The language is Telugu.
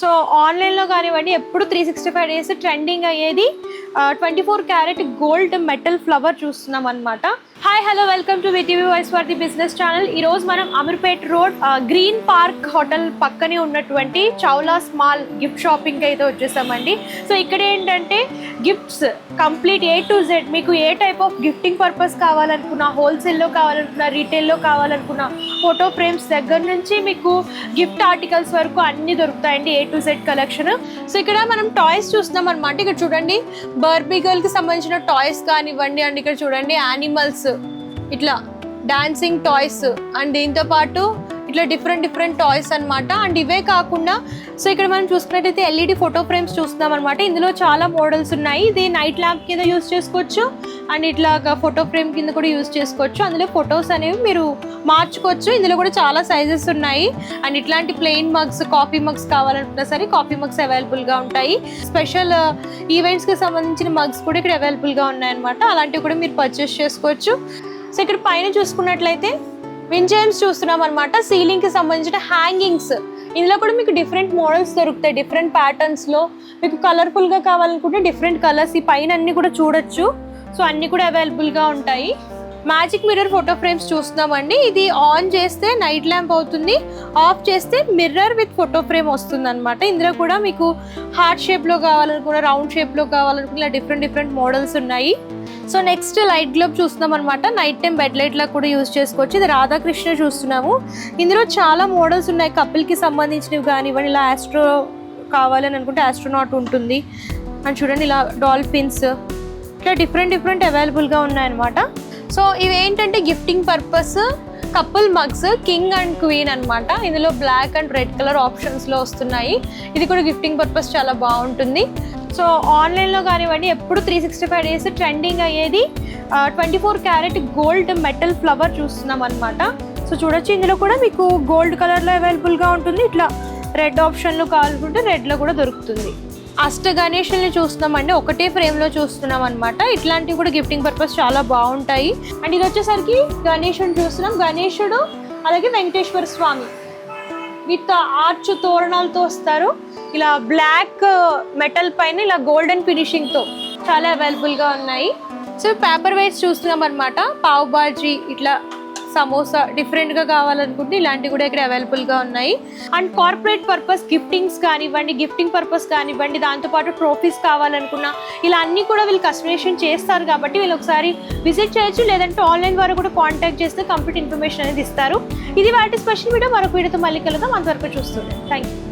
సో ఆన్లైన్లో కానివ్వండి ఎప్పుడు 365 డేస్ ట్రెండింగ్ అయ్యేది 24 క్యారెట్ గోల్డ్ మెటల్ ఫ్లవర్ చూస్తున్నాం అనమాట. Hi hello welcome to VTV voice for the business channel. ఈరోజు మనం Ameerpet road green park hotel పక్కనే ఉన్నటువంటి చౌలాస్ మాల్ గిఫ్ట్ షాపింగ్ అయితే వచ్చేసామండి. సో ఇక్కడ ఏంటంటే gifts complete A to Z, మీకు ఏ టైప్ ఆఫ్ గిఫ్టింగ్ పర్పస్ కావాలనుకున్నా, హోల్సేల్లో కావాలనుకున్నా, రీటైల్లో కావాలనుకున్నా, ఫోటో ఫ్రేమ్స్ దగ్గర నుంచి మీకు గిఫ్ట్ ఆర్టికల్స్ వరకు అన్నీ దొరుకుతాయండి. A to Z collection. So ఇక్కడ మనం టాయ్స్ చూస్తున్నాం అనమాట. ఇక్కడ చూడండి బర్బీ గర్ల్కి సంబంధించిన టాయ్స్ కానివ్వండి, అండ్ ఇక్కడ చూడండి యానిమల్స్ ఇట్లా డాన్సింగ్ టాయ్స్, అండ్ దీంతో పాటు ఇట్లా డిఫరెంట్ టాయ్స్ అనమాట. అండ్ ఇవే కాకుండా సో ఇక్కడ మనం చూసుకున్నట్టయితే LED ఫోటో ఫ్రేమ్స్ చూస్తున్నాం అనమాట. ఇందులో చాలా మోడల్స్ ఉన్నాయి. ఇది నైట్ ల్యాంప్ కింద యూస్ చేసుకోవచ్చు, అండ్ ఇట్లాగా ఫోటో ఫ్రేమ్ కింద కూడా యూస్ చేసుకోవచ్చు. అందులో ఫొటోస్ అనేవి మీరు మార్చుకోవచ్చు. ఇందులో కూడా చాలా సైజెస్ ఉన్నాయి. అండ్ ఇట్లాంటి ప్లెయిన్ మగ్స్, కాఫీ మగ్స్ కావాలనుకున్నా సరే కాఫీ మగ్స్ అవైలబుల్గా ఉంటాయి. స్పెషల్ ఈవెంట్స్కి సంబంధించిన మగ్స్ కూడా ఇక్కడ అవైలబుల్గా ఉన్నాయన్నమాట. అలాంటివి కూడా మీరు పర్చేస్ చేసుకోవచ్చు. సో ఇక్కడ పైన చూసుకున్నట్లయితే వింజైమ్స్ చూస్తున్నాం అనమాట. సీలింగ్ కి సంబంధించిన హ్యాంగింగ్స్, ఇందులో కూడా మీకు డిఫరెంట్ మోడల్స్ దొరుకుతాయి. డిఫరెంట్ ప్యాటర్న్స్ లో మీకు కలర్ఫుల్ గా కావాలనుకుంటే డిఫరెంట్ కలర్స్ ఈ పైన అన్ని కూడా చూడొచ్చు. సో అన్ని కూడా అవైలబుల్ గా ఉంటాయి. మ్యాజిక్ మిర్రర్ ఫోటో ఫ్రేమ్స్ చూస్తున్నామండి. ఇది ఆన్ చేస్తే నైట్ ల్యాంప్ అవుతుంది, ఆఫ్ చేస్తే మిర్రర్ విత్ ఫోటో ఫ్రేమ్ వస్తుంది అనమాట. ఇందులో కూడా మీకు హార్ట్ షేప్ లో కావాలనుకున్న, రౌండ్ షేప్ లో కావాలనుకున్న డిఫరెంట్ మోడల్స్ ఉన్నాయి. సో నెక్స్ట్ లైట్ గ్లోబ్ చూస్తున్నాం అనమాట. నైట్ టైం బెడ్ లైట్ లా కూడా యూజ్ చేసుకోవచ్చు. ఇది రాధాకృష్ణ చూస్తున్నాము. ఇందులో చాలా మోడల్స్ ఉన్నాయి. కపుల్ కి సంబంధించినవి కానివ్వండి, ఇలా ఆస్ట్రో కావాలని అనుకుంటే ఆస్ట్రోనాట్ ఉంటుంది. అండ్ చూడండి ఇలా డాల్ఫిన్స్, ఇట్లా డిఫరెంట్ అవైలబుల్గా ఉన్నాయన్నమాట. సో ఇవి ఏంటంటే gifting purpose couple mugs, king and queen అనమాట. ఇందులో బ్లాక్ అండ్ రెడ్ కలర్ ఆప్షన్స్లో వస్తున్నాయి. ఇది కూడా గిఫ్టింగ్ పర్పస్ చాలా బాగుంటుంది. సో ఆన్లైన్లో కానివ్వండి ఎప్పుడు 365 డేస్ ట్రెండింగ్ అయ్యేది 24 క్యారెట్ గోల్డ్ మెటల్ ఫ్లవర్ చూస్తున్నాం అనమాట. సో చూడొచ్చు ఇందులో కూడా మీకు గోల్డ్ కలర్లో అవైలబుల్గా ఉంటుంది. ఇట్లా రెడ్ ఆప్షన్లో కావాలనుకుంటే రెడ్లో కూడా దొరుకుతుంది. అష్ట గణేషుల్ని చూస్తున్నామండి. ఒకటే ఫ్రేమ్లో చూస్తున్నాం అనమాట. ఇట్లాంటివి కూడా గిఫ్టింగ్ పర్పస్ చాలా బాగుంటాయి. అండ్ ఇది వచ్చేసరికి గణేషుని చూస్తున్నాం. గణేశుడు అలాగే వెంకటేశ్వర స్వామి విత్ ఆర్చ్ తోరణాలతో వస్తారు. ఇలా బ్లాక్ మెటల్ పైన ఇలా గోల్డెన్ ఫినిషింగ్తో చాలా అవైలబుల్గా ఉన్నాయి. సో పేపర్ వైస్ చూస్తున్నాం అనమాట. పావ్ బాజీ, ఇట్లా సమోసా డిఫరెంట్గా కావాలనుకుంటే ఇలాంటివి కూడా ఇక్కడ అవైలబుల్గా ఉన్నాయి. అండ్ కార్పొరేట్ పర్పస్ గిఫ్టింగ్స్ కానివ్వండి, గిఫ్టింగ్ పర్పస్ కానివ్వండి, దాంతోపాటు ట్రోఫీస్ కావాలనుకున్నా ఇలా అన్నీ కూడా వీళ్ళు కస్టమైజేషన్ చేస్తారు. కాబట్టి వీళ్ళు ఒకసారి విజిట్ చేయొచ్చు, లేదంటే ఆన్లైన్ ద్వారా కూడా కాంటాక్ట్ చేస్తే కంప్లీట్ ఇన్ఫర్మేషన్ అనేది ఇస్తారు. ఇది వాటి స్పెషల్ వీడియో. మరొక వీడియోతో మళ్ళీ కలుద్దాం. అంతవరకు చూస్తుండే. Thank you.